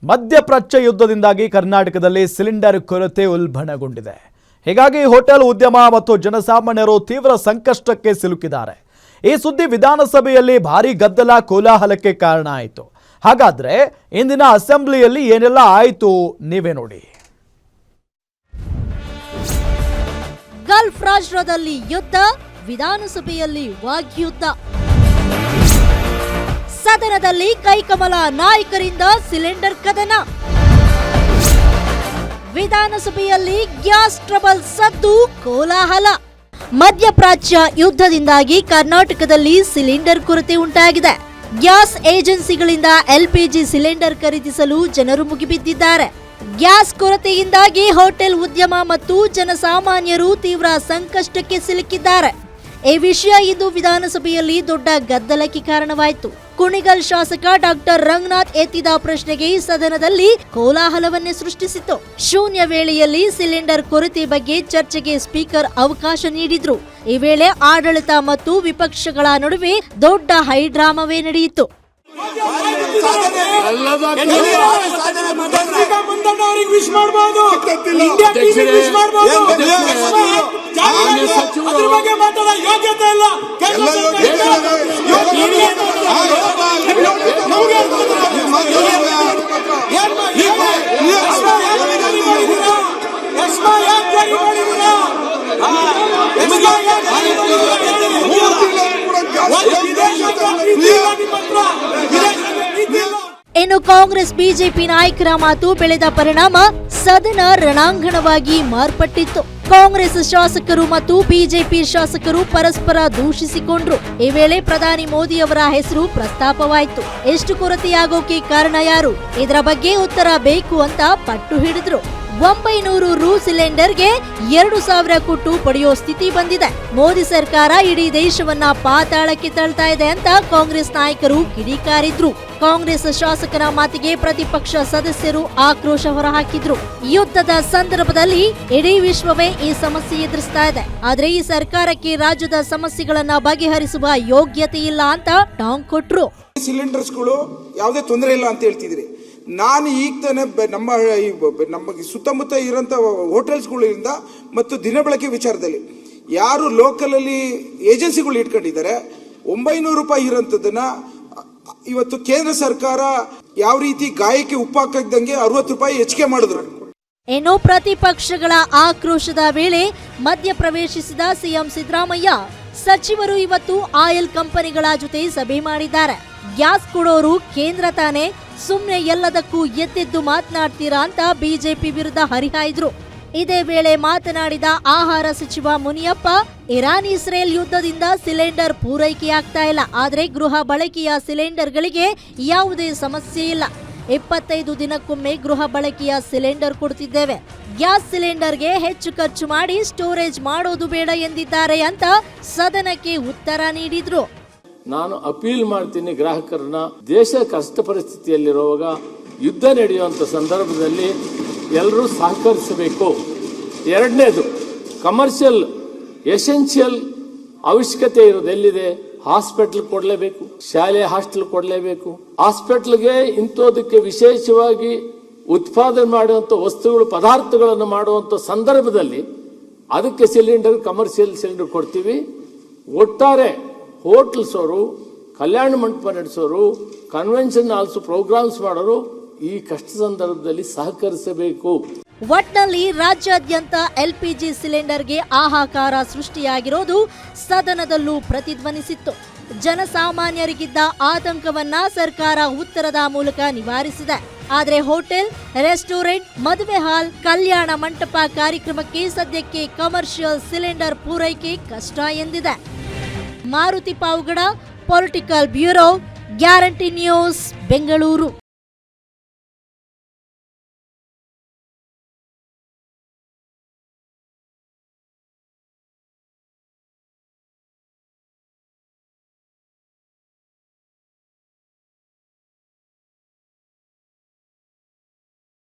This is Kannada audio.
ಮಧ್ಯಪ್ರಾಚ್ಯ ಯುದ್ಧದಿಂದಾಗಿ ಕರ್ನಾಟಕದಲ್ಲಿ ಸಿಲಿಂಡರ್ ಕೊರತೆ ಉಲ್ಬಣಗೊಂಡಿದೆ. ಹೀಗಾಗಿ ಹೋಟೆಲ್ ಉದ್ಯಮ ಮತ್ತು ಜನಸಾಮಾನ್ಯರು ತೀವ್ರ ಸಂಕಷ್ಟಕ್ಕೆ ಸಿಲುಕಿದ್ದಾರೆ. ಈ ಸುದ್ದಿ ವಿಧಾನಸಭೆಯಲ್ಲಿ ಭಾರೀ ಗದ್ದಲ ಕೋಲಾಹಲಕ್ಕೆ ಕಾರಣ ಆಯಿತು. ಹಾಗಾದ್ರೆ ಇಂದಿನ ಅಸೆಂಬ್ಲಿಯಲ್ಲಿ ಏನೆಲ್ಲ ಆಯಿತು ನೀವೇ ನೋಡಿ. ಗಲ್ಫ್ ರಾಷ್ಟ್ರದಲ್ಲಿ ಯುದ್ಧ, ವಿಧಾನಸಭೆಯಲ್ಲಿ ವಾಗ್ಯುದ್ಧ. ಸದನದಲ್ಲಿ ಕೈಕಮಲ ನಾಯಕರಿಂದ ಸಿಲಿಂಡರ್ ಕದನ. ವಿಧಾನಸಭೆಯಲ್ಲಿ ಗ್ಯಾಸ್ ಟ್ರಬಲ್ ಸದ್ದು ಕೋಲಾಹಲ. ಮಧ್ಯಪ್ರಾಚ್ಯ ಯುದ್ಧದಿಂದಾಗಿ ಕರ್ನಾಟಕದಲ್ಲಿ ಸಿಲಿಂಡರ್ ಕೊರತೆ ಉಂಟಾಗಿದೆ. ಗ್ಯಾಸ್ ಏಜೆನ್ಸಿಗಳಿಂದ ಎಲ್ಪಿಜಿ ಸಿಲಿಂಡರ್ ಖರೀದಿಸಲು ಜನರು ಮುಗಿಬಿದ್ದಿದ್ದಾರೆ. ಗ್ಯಾಸ್ ಕೊರತೆಯಿಂದಾಗಿ ಹೋಟೆಲ್ ಉದ್ಯಮ ಮತ್ತು ಜನಸಾಮಾನ್ಯರು ತೀವ್ರ ಸಂಕಷ್ಟಕ್ಕೆ ಸಿಲುಕಿದ್ದಾರೆ. ಈ ವಿಷಯ ಇಂದು ವಿಧಾನಸಭೆಯಲ್ಲಿ ದೊಡ್ಡ ಗದ್ದಲಕ್ಕೆ ಕಾರಣವಾಯಿತು. ಕುಣಿಗಲ್ ಶಾಸಕ ಡಾಕ್ಟರ್ ರಂಗನಾಥ್ ಎತ್ತಿದ ಪ್ರಶ್ನೆಗೆ ಸದನದಲ್ಲಿ ಕೋಲಾಹಲವನ್ನೇ ಸೃಷ್ಟಿಸಿತು. ಶೂನ್ಯ ವೇಳೆಯಲ್ಲಿ ಸಿಲಿಂಡರ್ ಕೊರತೆ ಬಗ್ಗೆ ಚರ್ಚೆಗೆ ಸ್ಪೀಕರ್ ಅವಕಾಶ ನೀಡಿದ್ರು. ಈ ವೇಳೆ ಆಡಳಿತ ಮತ್ತು ವಿಪಕ್ಷಗಳ ನಡುವೆ ದೊಡ್ಡ ಹೈಡ್ರಾಮವೇ ನಡೆಯಿತು. ಇನ್ನು ಕಾಂಗ್ರೆಸ್ ಬಿಜೆಪಿ ನಾಯಕರ ಮಾತು ಬೆಳೆದ ಪರಿಣಾಮ ಸದನ ರಣಾಂಗಣವಾಗಿ ಮಾರ್ಪಟ್ಟಿತ್ತು. ಕಾಂಗ್ರೆಸ್ ಶಾಸಕರು ಮತ್ತು ಬಿಜೆಪಿ ಶಾಸಕರು ಪರಸ್ಪರ ದೂಷಿಸಿಕೊಂಡ್ರು. ಈ ವೇಳೆ ಪ್ರಧಾನಿ ಮೋದಿ ಅವರ ಹೆಸರು ಪ್ರಸ್ತಾಪವಾಯಿತು. ಎಷ್ಟು ಕೊರತೆಯಾಗೋಕೆ ಕಾರಣ ಯಾರು? ಇದರ ಬಗ್ಗೆ ಉತ್ತರ ಬೇಕು ಅಂತ ಪಟ್ಟು ಹಿಡಿದ್ರು. 900 ರು ಸಿಲಿಂಡರ್ಗೆ 2000 ಕೊಟ್ಟು ಪಡೆಯೋ ಸ್ಥಿತಿ ಬಂದಿದೆ. ಮೋದಿ ಸರ್ಕಾರ ಇಡೀ ದೇಶವನ್ನ ಪಾತಾಳಕ್ಕೆ ತಳ್ತಾ ಇದೆ ಅಂತ ಕಾಂಗ್ರೆಸ್ ನಾಯಕರು ಕಿಡಿಕಾರಿದ್ರು. ಕಾಂಗ್ರೆಸ್ ಶಾಸಕರ ಮಾತಿಗೆ ಪ್ರತಿಪಕ್ಷ ಸದಸ್ಯರು ಆಕ್ರೋಶ ಹೊರಹಾಕಿದ್ರು. ಯುದ್ಧದ ಸಂದರ್ಭದಲ್ಲಿ ಇಡೀ ವಿಶ್ವವೇ ಈ ಸಮಸ್ಯೆ ಎದುರಿಸ್ತಾ ಇದೆ. ಆದ್ರೆ ಈ ಸರ್ಕಾರಕ್ಕೆ ರಾಜ್ಯದ ಸಮಸ್ಯೆಗಳನ್ನ ಬಗೆಹರಿಸುವ ಯೋಗ್ಯತೆ ಇಲ್ಲ ಅಂತ ಟಾಂಗ್ ಕೊಟ್ರು. ಸಿಲಿಂಡರ್ಸ್ಗಳು ಯಾವುದೇ ತೊಂದರೆ ಇಲ್ಲ ಅಂತ ಹೇಳ್ತಿದ್ರಿ. ನಾನು ಈಗ ತಾನೇ ನಮ್ಮ ಸುತ್ತಮುತ್ತ ಇರೋಂಥ ಹೋಟೆಲ್ಸ್ಗಳಿಂದ ಮತ್ತು ದಿನಬಳಕೆ ವಿಚಾರದಲ್ಲಿ ಯಾರು ಲೋಕಲಲ್ಲಿ ಏಜೆನ್ಸಿಗಳು ಇಟ್ಕೊಂಡಿದ್ದಾರೆ 900 ರೂಪಾಯಿ ಇರೋಂಥದ್ದನ್ನ ಇವತ್ತು ಕೇಂದ್ರ ಸರ್ಕಾರ ಯಾವ ರೀತಿ ಗಾಯಕ್ಕೆ ಉಪ್ಪು ಹಾಕಿದಂಗೆ 60 ರೂಪಾಯಿ ಹೆಚ್ಚಿಗೆ ಮಾಡಿದ್ರು. ಏನೋ ಪ್ರತಿಪಕ್ಷಗಳ ಆಕ್ರೋಶದ ವೇಳೆ ಮಧ್ಯ ಪ್ರವೇಶಿಸಿದ ಸಿಎಂ ಸಿದ್ದರಾಮಯ್ಯ, ಸಚಿವರು ಇವತ್ತು ಆಯಿಲ್ ಕಂಪನಿಗಳ ಜೊತೆ ಸಭೆ ಮಾಡಿದ್ದಾರೆ. ಗ್ಯಾಸ್ ಕೊಡೋರು ಕೇಂದ್ರ ತಾನೇ, ಸುಮ್ನೆ ಎಲ್ಲದಕ್ಕೂ ಎದ್ದೆದ್ದು ಮಾತನಾಡ್ತೀರಾ ಅಂತ ಬಿಜೆಪಿ ವಿರುದ್ಧ ಹರಿಹಾಯ್ದ್ರು. ಇದೇ ವೇಳೆ ಮಾತನಾಡಿದ ಆಹಾರ ಸಚಿವ ಮುನಿಯಪ್ಪ, ಇರಾನ್ ಇಸ್ರೇಲ್ ಯುದ್ಧದಿಂದ ಸಿಲಿಂಡರ್ ಪೂರೈಕೆಯಾಗ್ತಾ ಇಲ್ಲ. ಆದ್ರೆ ಗೃಹ ಬಳಕೆಯ ಸಿಲಿಂಡರ್ಗಳಿಗೆ ಯಾವುದೇ ಸಮಸ್ಯೆ ಇಲ್ಲ. 25 ದಿನಕ್ಕೊಮ್ಮೆ ಗೃಹ ಬಳಕೆಯ ಸಿಲಿಂಡರ್ ಕೊಡ್ತಿದ್ದೇವೆ. ಗ್ಯಾಸ್ ಸಿಲಿಂಡರ್ಗೆ ಹೆಚ್ಚು ಖರ್ಚು ಮಾಡಿ ಸ್ಟೋರೇಜ್ ಮಾಡೋದು ಬೇಡ ಎಂದಿದ್ದಾರೆ ಅಂತ ಸದನಕ್ಕೆ ಉತ್ತರ ನೀಡಿದ್ರು. ನಾನು ಅಪೀಲ್ ಮಾಡ್ತೀನಿ ಗ್ರಾಹಕರನ್ನ, ದೇಶ ಕಷ್ಟ ಪರಿಸ್ಥಿತಿಯಲ್ಲಿರುವಾಗ ಯುದ್ಧ ನಡೆಯುವಂಥ ಸಂದರ್ಭದಲ್ಲಿ ಎಲ್ಲರೂ ಸಹಕರಿಸಬೇಕು. ಎರಡನೇದು, ಕಮರ್ಷಿಯಲ್ ಎಸೆನ್ಷಿಯಲ್ ಅವಶ್ಯಕತೆ ಇರೋದು ಎಲ್ಲಿದೆ? ಹಾಸ್ಪಿಟಲ್ ಕೊಡಲೇಬೇಕು, ಶಾಲೆ ಹಾಸ್ಟೆಲ್ ಕೊಡಲೇಬೇಕು. ಹಾಸ್ಪಿಟಲ್ಗೆ ಇಂಥದಕ್ಕೆ ವಿಶೇಷವಾಗಿ ಉತ್ಪಾದನೆ ಮಾಡುವಂಥ ವಸ್ತುಗಳು ಪದಾರ್ಥಗಳನ್ನು ಮಾಡುವಂಥ ಸಂದರ್ಭದಲ್ಲಿ ಅದಕ್ಕೆ ಸಿಲಿಂಡರ್, ಕಮರ್ಷಿಯಲ್ ಸಿಲಿಂಡರ್ ಕೊಡ್ತೀವಿ. ಒಟ್ಟಾರೆ ಹೋಟೆಲ್ಸ್ ಅವರು, Kalyana Mantapa ನಡೆಸೋರು, convention also programmes ಮಾಡೋರು ಈ ಕಷ್ಟ ಸಂದರ್ಭದಲ್ಲಿ ಸಹಕರಿಸಬೇಕು. ಒಟ್ನಲ್ಲಿ ರಾಜ್ಯಾದ್ಯಂತ ಎಲ್ಪಿಜಿ ಸಿಲಿಂಡರ್ಗೆ ಹಾಹಾಕಾರ ಸೃಷ್ಟಿಯಾಗಿರೋದು ಸದನದಲ್ಲೂ ಪ್ರತಿಧ್ವನಿಸಿತ್ತು. ಜನಸಾಮಾನ್ಯರಿಗಿದ್ದ ಆತಂಕವನ್ನ ಸರ್ಕಾರ ಉತ್ತರದ ಮೂಲಕ ನಿವಾರಿಸಿದೆ. ಆದ್ರೆ ಹೋಟೆಲ್, ರೆಸ್ಟೋರೆಂಟ್, ಮದುವೆ ಹಾಲ್, ಕಲ್ಯಾಣ ಮಂಟಪ ಕಾರ್ಯಕ್ರಮಕ್ಕೆ ಸದ್ಯಕ್ಕೆ ಕಮರ್ಷಿಯಲ್ ಸಿಲಿಂಡರ್ ಪೂರೈಕೆ ಕಷ್ಟ ಎಂದಿದೆ. Maruti Pavagada, political bureau, Guarantee News, Bengaluru.